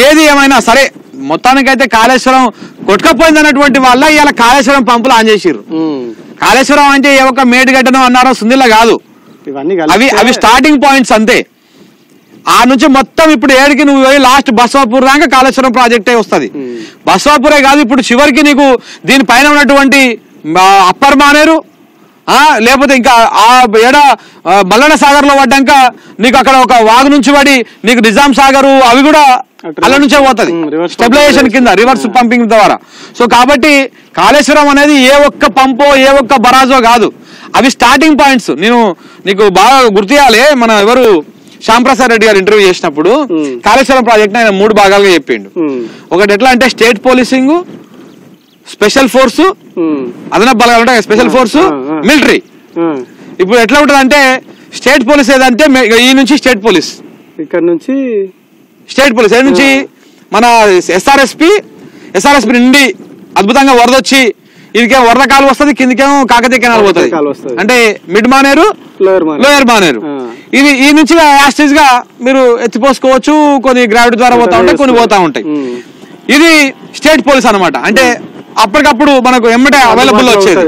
ఏది ఏమైనా సరే మొత్తానికైతే కాళేశ్వరం కొట్టుకపోయింది అన్నటువంటి వాళ్ళ ఇవాళ కాళేశ్వరం పంపులు ఆన్ చేసిర్రు. కాళేశ్వరం అంటే ఏ ఒక్క మేడిగడ్డను అన్నారో సుందిలా కాదు, అవి స్టార్టింగ్ పాయింట్స్ అంతే. ఆ నుంచి మొత్తం ఇప్పుడు ఏడికి నువ్వు పోయి లాస్ట్ బసవాపూర్ దాకా కాళేశ్వరం ప్రాజెక్టే వస్తుంది. బసవాపూరే కాదు, ఇప్పుడు చివరికి నీకు దీనిపైన ఉన్నటువంటి అప్పర్ మానేరు లేకపోతే ఇంకా ఆ ఏడ మల్లన్న సాగర్ లో పడ్డాక నీకు అక్కడ ఒక వాగు నుంచి పడి నీకు నిజాం సాగర్ అవి కూడా అల్ల నుంచే పోతుంది స్టెబిలైజేషన్ కింద రివర్స్ పంపింగ్ ద్వారా. సో కాబట్టి కాళేశ్వరం అనేది ఏ ఒక్క పంపో ఏ ఒక్క బరాజో కాదు, అవి స్టార్టింగ్ పాయింట్స్. నేను నీకు బాగా గుర్తియాలి, మన ఎవరు శ్యాంప్రసాద్ రెడ్డి గారు ఇంటర్వ్యూ చేసినప్పుడు కాళేశ్వరం ప్రాజెక్ట్ ఆయన 3 భాగాలుగా చెప్పిండు. ఒకటి ఎట్లా అంటే స్టేట్ పోలీసింగ్, స్పెషల్ ఫోర్సు, అదనపు బలగాలు ఉంటాయి, స్పెషల్ ఫోర్సు, మిలిటరీ. ఇప్పుడు ఎట్లా ఉంటుంది అంటే స్టేట్ పోలీస్ ఏదంటే ఈ నుంచి స్టేట్ పోలీస్, ఇక్కడ నుంచి స్టేట్ పోలీస్ ఏ నుంచి మన ఎస్ఆర్ఎస్పి నుండి అద్భుతంగా వరద వచ్చి ఇదికేమో వరద కాలు వస్తుంది, కిందికేమో కాకతీయ కెనాల్ పోతుంది, అంటే మిడ్ మానేరు లోయర్ మానేరు. ఇది ఈ నుంచి యాస్టేజ్ గా మీరు ఎత్తిపోసుకోవచ్చు, కొన్ని గ్రావిటీ ద్వారా పోతా ఉంటాయి, కొన్ని పోతా ఉంటాయి. ఇది స్టేట్ పోలీస్ అనమాట, అంటే అప్పటికప్పుడు మనకు ఎమ్మటే అవైలబుల్ వచ్చేది.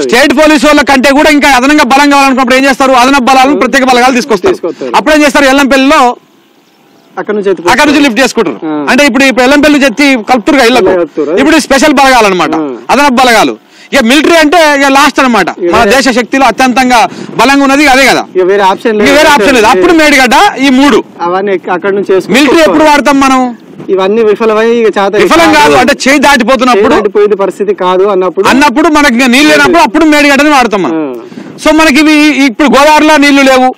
స్టేట్ పోలీసు వాళ్ళ కంటే కూడా ఇంకా అదనంగా బలం కావాలనుకున్నప్పుడు ఏం చేస్తారు, అదనపు బలాలను ప్రత్యేక బలగాలు తీసుకొస్తారు. అప్పుడు ఏం చేస్తారు, ఎల్లంపల్లిలో అక్కడ నుంచి లిఫ్ట్ చేసుకుంటారు. అంటే ఇప్పుడు ఎల్లంపల్లి చెత్తి కలుపుతురుగా ఇళ్లకు, ఇప్పుడు స్పెషల్ బలగాలు అనమాట, అదనపు బలగాలు. ఇక మిలిటరీ అంటే ఇక లాస్ట్ అనమాట, మన దేశ శక్తిలో అత్యంతంగా బలంగా ఉన్నది అదే కదా, వేరే ఆప్షన్ లేదు. అప్పుడు మేడిగడ్డ ఈ 3 అక్కడ నుంచి మిలిటరీ ఎప్పుడు వాడతాం మనం, ఇవన్నీ విఫలం కాదు అంటే చేయి దాటిపోతున్నప్పుడు పరిస్థితి కాదు అన్నప్పుడు మనకి నీళ్ళు లేనప్పుడు అప్పుడు మేడిగడ్డని వాడతాం మనం. సో మనకి ఇవి ఇప్పుడు గోదావరిలో నీళ్లు లేవు,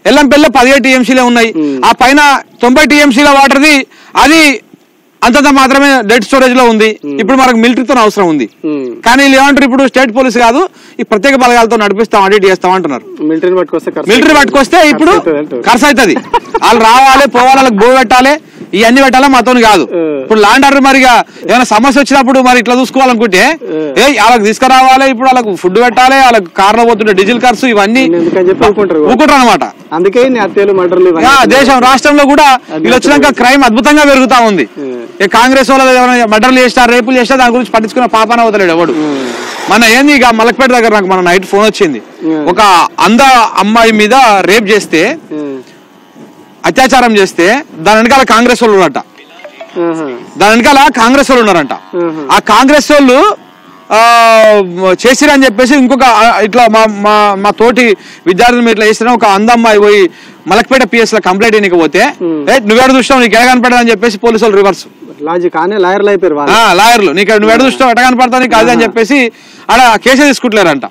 ఎల్లంపల్లిలో 17 టీఎంసీలే ఉన్నాయి, ఆ పైన 90 టీఎంసీల వాటర్ది అది అంతంత మాత్రమే డెడ్ స్టోరేజ్ లో ఉంది. ఇప్పుడు మనకు మిలిటరీతో అవసరం ఉంది, కానీ వీళ్ళు ఏమంటారు, ఇప్పుడు స్టేట్ పోలీస్ కాదు ఈ ప్రత్యేక బలగాలతో నడిపిస్తాం, ఆడిట్ చేస్తాం అంటున్నారు. మిలిటరీ పట్టుకొస్తే ఇప్పుడు ఖర్చు అవుతుంది, వాళ్ళు రావాలి పోవాలి, వాళ్ళకి బో పెట్టాలి, ఇవన్నీ పెట్టాలా మాతో కాదు. ఇప్పుడు ల్యాండ్ ఆర్డర్ మరిగా ఏమైనా సమస్య వచ్చినప్పుడు మరి ఇట్లా చూసుకోవాలనుకుంటే వాళ్ళకి తీసుకురావాలి, ఇప్పుడు వాళ్ళకి ఫుడ్ పెట్టాలి, వాళ్ళకి కార్లో పోతుంటే డీజిల్ ఖర్చు ఇవన్నీ ఊకుంటారు అనమాట. అందుకే దేశం రాష్ట్రంలో కూడా వీళ్ళు వచ్చినాక క్రైమ్ అద్భుతంగా పెరుగుతా ఉంది. కాంగ్రెస్ వాళ్ళు ఎవరైనా మర్డర్లు చేసినా రేపులు చేసినా దాని గురించి పట్టించుకున్న పాపాన అవుతలేడు ఎవడు. మన ఏంది ఇక మలక్పేట దగ్గర నాకు మన నైట్ ఫోన్ వచ్చింది, ఒక అంధ అమ్మాయి మీద రేప్ చేస్తే అత్యాచారం చేస్తే దాని వెనకాల కాంగ్రెస్ వాళ్ళు ఉన్నారట, ఆ కాంగ్రెస్ వాళ్ళు చేసిరని చెప్పేసి ఇంకొక ఇట్లా మా తోటి విద్యార్థులు ఇట్లా చేసిన ఒక అందమ్మాయి పోయి మలక్పేట పిఎస్ లో కంప్లైంట్ ఇవ్వకపోతే నువ్వేడు చూస్తావు నీకు ఎడ కనపడదని చెప్పేసి పోలీసు వాళ్ళు రివర్స్ లాయర్లు నీకు నువ్వేడు చూస్తావు ఎట కనపడతా నీకు అది అని చెప్పేసి ఆడ కేసు తీసుకుంటలేరంట.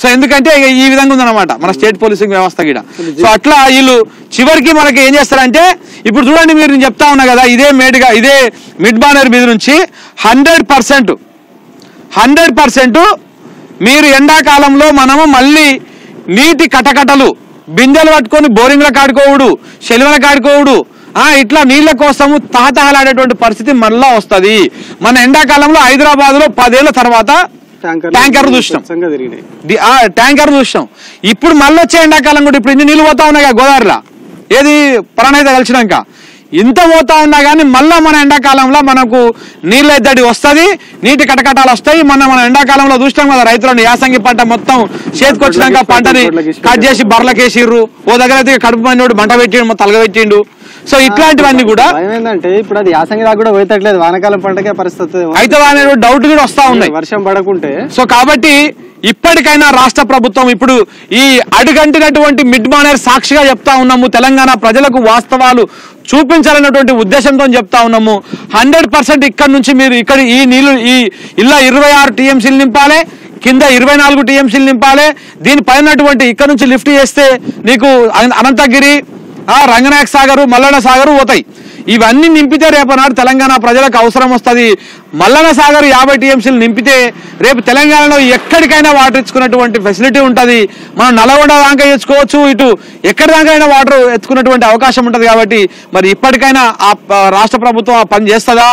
సో ఎందుకంటే ఈ విధంగా ఉందన్నమాట మన స్టేట్ పోలీసింగ్ వ్యవస్థ గిడ. సో అట్లా వీళ్ళు చివరికి మనకి ఏం చేస్తారంటే ఇప్పుడు చూడండి, మీరు నేను చెప్తా ఉన్నా కదా, ఇదే మిడ్ బానర్ మీద నుంచి 100% మీరు ఎండాకాలంలో మనము మళ్ళీ నీటి కటకటలు బిందెలు పట్టుకొని బోరింగ్ల కాడుకోవుడు, శెలువల కాడుకోవుడు, ఇట్లా నీళ్ల కోసము తాతహలాడేటువంటి పరిస్థితి మళ్ళా వస్తుంది. మన ఎండాకాలంలో హైదరాబాద్ లో 10 ఏళ్ల తర్వాత ట్యాంకర్ చూస్తాం. ఇప్పుడు మళ్ళీ వచ్చే ఎండాకాలం కూడా ఇప్పుడు ఇన్ని నీళ్ళు పోతా ఉన్నాయి గోదావరిలో, ఏది ప్రాణైతే కలిసినాక ఇంత పోతా ఉన్నా కానీ మళ్ళా మన ఎండాకాలంలో మనకు నీళ్ళ ఎద్దడి వస్తుంది, నీటి కటకటాలు వస్తాయి. మన ఎండాకాలంలో చూస్తాం కదా, రైతులను యాసంగి పంట మొత్తం చేతికొచ్చినాక పంటని కట్ చేసి బర్లకేసిర్రు, ఓ దగ్గర అయితే కడుపు మండి మంట పెట్టిండు, తలగబెట్టిండు. సో ఇట్లాంటివన్నీ కూడా ఏంటంటే ఇప్పుడు అది యాసంగి దాకా కూడా పోయట్లేదు, వానాకాలం పంటకే పరిస్థితి అయితే అనే డౌట్ కూడా వస్తా ఉన్నాయి వర్షం పడకుంటే. సో కాబట్టి ఇప్పటికైనా రాష్ట్ర ప్రభుత్వం ఇప్పుడు ఈ అడుగంటినటువంటి మిడ్ మానేర్ సాక్షిగా చెప్తా ఉన్నాము, తెలంగాణ ప్రజలకు వాస్తవాలు చూపించాలన్నటువంటి ఉద్దేశంతో చెప్తా ఉన్నాము. 100% ఇక్కడ నుంచి మీరు ఇక్కడ ఈ నీళ్లు ఈ ఇలా 26 టీఎంసీలు నింపాలి, కింద 24 టీఎంసీలు నింపాలి. దీనిపైన ఇక్కడ నుంచి లిఫ్ట్ చేస్తే నీకు అనంతగిరి, రంగనాయక సాగరు, మల్లన్న సాగరు పోతాయి. ఇవన్నీ నింపితే రేపనాడు తెలంగాణ ప్రజలకు అవసరం వస్తుంది. మల్లన్న సాగర్ 50 టీఎంసీలు నింపితే రేపు తెలంగాణలో ఎక్కడికైనా వాటర్ ఇచ్చుకున్నటువంటి ఫెసిలిటీ ఉంటుంది. మనం నల్గొండ దాకా ఇచ్చుకోవచ్చు, ఇటు ఎక్కడి దాకైనా వాటర్ ఎత్తుకున్నటువంటి అవకాశం ఉంటుంది. కాబట్టి మరి ఇప్పటికైనా ఆ రాష్ట్ర ప్రభుత్వం ఆ పని చేస్తుందా,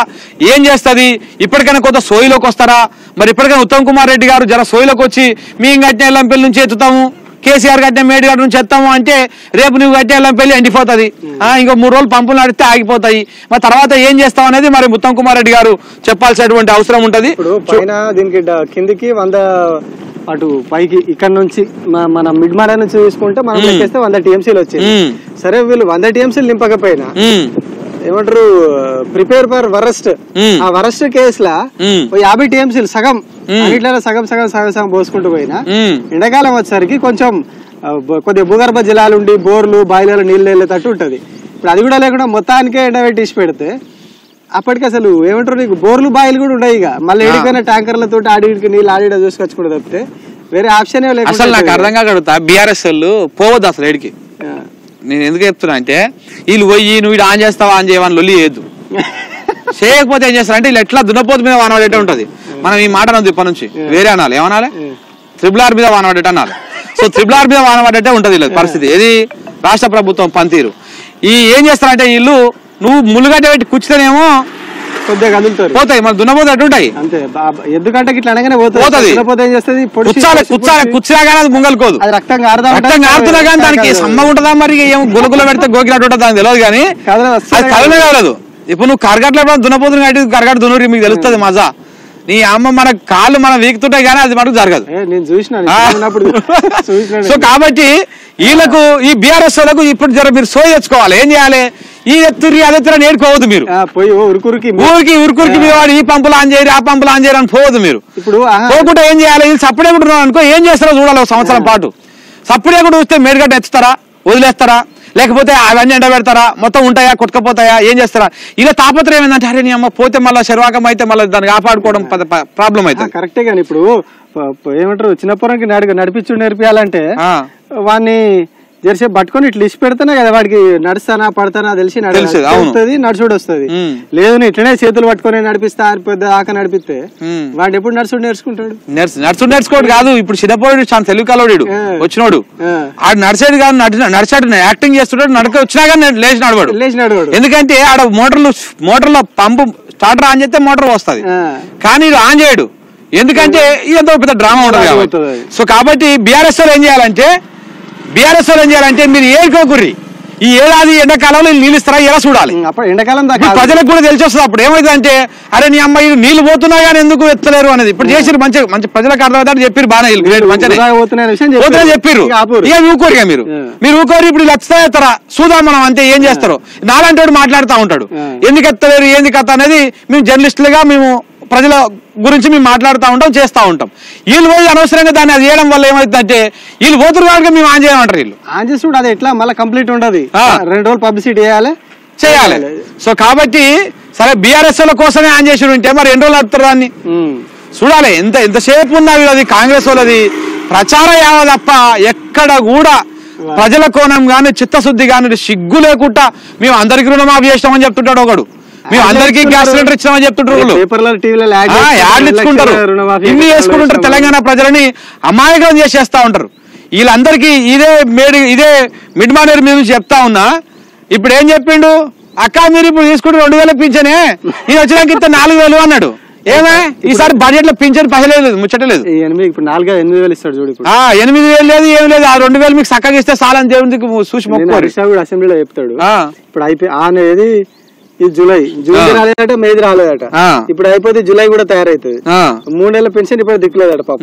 ఏం చేస్తుంది, ఇప్పటికైనా కొంత సోయిలోకి వస్తారా? మరి ఇప్పటికైనా ఉత్తమ్ కుమార్ రెడ్డి గారు జర సోయిలోకి వచ్చి మీ గట్టిన ఎల్లంపల్లి నుంచి ఎత్తుతాము, కేసీఆర్ కట్టిన మేడిగడ్డ నుంచి ఎత్తాము అంటే రేపు నువ్వు కట్టే పెళ్లి ఎండిపోతుంది, ఇంకో 3 రోజులు పంపులు నడిస్తే ఆగిపోతాయి. మరి తర్వాత ఏం చేస్తాం అనేది మరి ఉత్తమ్ కుమార్ రెడ్డి గారు చెప్పాల్సినటువంటి అవసరం ఉంటది. దీనికి కిందికి 100 అటు పైకి ఇక్కడ నుంచి మన మిడ్ మారా నుంచి చూసుకుంటే మనం లెక్కేస్తే 100 టీఎంసీలు వచ్చాయి. సరే వీళ్ళు 100 టీఎంసీలు నింపకపోయినా ఏమంటారు ప్రిపేర్ ఫర్ వరస్ట్, ఆ వరస్ట్ కేసులా 50 టీఎంసీలు సగం అన్నిట్లలో సగం సగం సగం సగం పోసుకుంటూ పోయినా ఎండాకాలం వచ్చేసరికి కొంచెం కొద్దిగా భూగర్భ జలాలు ఉండి బోర్లు బాయిలలో నీళ్ళు వెళ్ళేటట్టు ఉంటది. ఇప్పుడు అది కూడా లేకుండా మొత్తానికే ఎండబెట్టి పెడితే అప్పటికి అసలు ఏమంటారు నీకు బోర్లు బాయిలు కూడా ఉన్నాయి. ఇక మళ్ళీ ఎడికైనా ట్యాంకర్లతో ఆడికి నీళ్ళు ఆడిడ చూసుకొచ్చుకుంటూ తప్పితే వేరే ఆప్షన్ అసలు నాకు అర్థం కాకడుగుతా. బీఆర్ఎస్ వాళ్ళు పోవద్దు అసలు ఏడికి. నేను ఎందుకు చెప్తున్నా అంటే వీళ్ళు పోయి నువ్వు ఆన్ చేస్తావా ఆన్ చేయవని లొల్లి చేయొద్దు. చేయకపోతే ఏం చేస్తారంటే వీళ్ళు ఎట్లా దున్నపోతు మీద వానవాడేట ఉంటది. మనం ఈ మాట అనొద్దు ఇప్పటి నుంచి, వేరే అనాలి. ఏమనాలి? RRR మీద వానవాడేట అనాలి. సో RRR మీద వానవాడేటే ఉంటది వీళ్ళ పరిస్థితి. ఏది రాష్ట్ర ప్రభుత్వం పనితీరు. ఏం చేస్తారంటే వీళ్ళు నువ్వు ములుగడ్డ పెట్టి కూర్చుతేనేమో కొద్దిగా కదులుతారు, పోతాయి. మరి దున్నపోతే అటుంటాయి. అంతే ఎందుకంటే ఇట్లా అనగానే పోతుంది. కూర్చున్నా కానీ అది ముంగలుకోదు, రక్తం కారుతున్నా కానీ దానికి సమ్మగా ఉంటుందా మరి ఏం గులగుల పెడితే గోకినట్టు ఉంటుంది దానికి తెలియదు. కానీ అది కదలనే కాలేదు. ఇప్పుడు నువ్వు కరగట్ల దున్నపోతున్నా కాబట్టి కరగట్టు దున్నూరి మీకు తెలుస్తుంది మజా. నీ అమ్మ మన కాళ్ళు మనం వీకుతుంటాయి కానీ అది మటుకు జరగదు. నేను చూసిన. సో కాబట్టి వీళ్ళకు ఈ బీఆర్ఎస్ వాళ్ళకు ఇప్పుడు జర మీరు సో తెచ్చుకోవాలి. ఏం చేయాలి? ఈ ఎత్తురి అది ఎత్తురా నేర్చుకోవద్దు మీరు. ఊరికి మీరు వాడు ఈ పంపులు ఆన్ చేయరు ఆ పంపులు ఆన్ చేయరు అని పోవద్దు మీరు. ఇప్పుడు పోకుండా ఏం చేయాలి? వీళ్ళు సప్పుడే కూడా అనుకో ఏం చేస్తారో చూడాలి. 1 సంవత్సరం పాటు సప్పుడే కూడా చూస్తే మేడిగడ్డ ఎత్తుతారా, వదిలేస్తారా, లేకపోతే అవన్నీ ఎండబెడతారా, మొత్తం ఉంటాయా, కొట్టుకపోతాయా, ఏం చేస్తారా? ఇలా తాపత్రయం ఏంటంటే అరే నీ అమ్మ పోతే మళ్ళీ శర్వాకం అయితే మళ్ళీ దాన్ని కాపాడుకోవడం ప్రాబ్లం అయితే కరెక్టే. కానీ ఇప్పుడు ఏమంటారు చిన్నపురంకి నడిపించు నేర్పియాలంటే వాడిని జెర్సీ పట్టుకొని ఇట్లా ఇచ్చి పెడితేనే కదా వాడికి నడుస్తానా పడతానా తెలిసి నడుచుడు వస్తుంది. లేదు ఇట్లనే చేతులు పట్టుకొని నడిపిస్తా పెద్ద ఆక నడిపిస్తే వాడు ఎప్పుడు నడుచుడు నేర్చుకుంటాడు? నేర్చుకోడు కాదు. ఇప్పుడు చిన్నపోడు చాలా తెలుగు కలవాడు వచ్చినోడు ఆడు నడిచేది కాదు, నడిచాడు యాక్టింగ్ చేస్తున్నాడు. నడక వచ్చినా కానీ లేచినాడు. ఎందుకంటే ఆడ మోటార్లో పంపు స్టార్టర్ ఆన్ చేస్తే మోటార్ వస్తుంది కానీ ఆన్ చేయడు. ఎందుకంటే ఇదంతా పెద్ద డ్రామా ఉండదు. సో కాబట్టి బీఆర్ఎస్ ఏం చేయాలంటే మీరు ఏడుకోకుర్రి. ఈ ఏడాది ఎండాకాలంలో నీళ్ళు ఇస్తారా ఎలా చూడాలి. ఎండాకాలం ప్రజలకు కూడా తెలిసి వస్తుంది. అప్పుడు ఏమైంది అంటే అరే నీ అమ్మాయి నీళ్లు పోతున్నా కానీ ఎందుకు ఎత్తలేరు అనేది ఇప్పుడు చేసి మంచి ప్రజలకు అర్థమవుతారు చెప్పారు. బాగా మంచిగా చెప్పారు. ఇక ఊకోరు. ఇక మీరు ఊకోరు. ఇప్పుడు ఇలా ఎత్తారా చూద్దాం మనం అంతే. ఏం చేస్తారు? నాలాంటి మాట్లాడుతూ ఉంటాడు ఎందుకు ఎత్తలేరు ఏంది కథ అనేది. మేము జర్నలిస్టులుగా మేము ప్రజల గురించి మేము మాట్లాడుతూ ఉంటాం, చేస్తూ ఉంటాం. వీళ్ళు పోయి అనవసరంగా దాన్ని అది చేయడం వల్ల ఏమవుతుందంటే వీళ్ళు పోతురు కాబట్టి మేము ఆన్ చేయమంటారు. వీళ్ళు ఆన్ చేసి అది ఎట్లా మళ్ళీ కంప్లీట్ ఉండదు. 2 రోజులు పబ్లిసిటీ చేయాలి. సో కాబట్టి సరే బీఆర్ఎస్ కోసమే ఆన్ చేసి ఉంటే మరి 2 రోజులు వస్తారు దాన్ని చూడాలి. ఎంతసేపు ఉన్నా అది కాంగ్రెస్ వాళ్ళది ప్రచారం యావ తప్ప ఎక్కడ కూడా ప్రజల కోణం గాని చిత్తశుద్ధి గాని సిగ్గు లేకుండా మేము అందరికి రుణమాఫీ చేస్తామని చెప్తుంటాడు ఒకడు. మేము అందరికి గ్యాస్ సిలిండర్ ఇచ్చామని చెప్తుంటారు. యాడ్లు ఇచ్చుకుంటారు, ఇన్ని వేసుకుంటుంటారు. తెలంగాణ ప్రజలని అమాయకం చేసేస్తా ఉంటారు. వీళ్ళందరికీ ఇదే మిడ్ మానేరు మీద చెప్తా ఉన్నా. ఇప్పుడు ఏం చెప్పిండు? అక్క మీరు ఇప్పుడు తీసుకుంటే 2000 పింఛనే, నేను వచ్చినాక ఇంత 4000 అన్నాడు. ఏమే ఈసారి బడ్జెట్ లో పింఛన్ పహలేదు, ముచ్చటలేదు. ఇప్పుడు 4-8,000 ఇస్తాడు చూడు. 8,000 లేదు ఏం లేదు. ఆ 2000 మీకు చక్కగా ఇస్తే చాలని దేవుడికి చూసి మొక్కుకోరు. అసెంబ్లీలో చెప్తాడు. ఇప్పుడు అయిపోయి అనేది ఇది జూలై రాలేదట, మేది రాలేదట. ఇప్పుడు అయిపోతే జూలై కూడా తయారైతుంది. 3 నెలల పెన్షన్ ఇప్పుడు దిక్కులేదట పాప.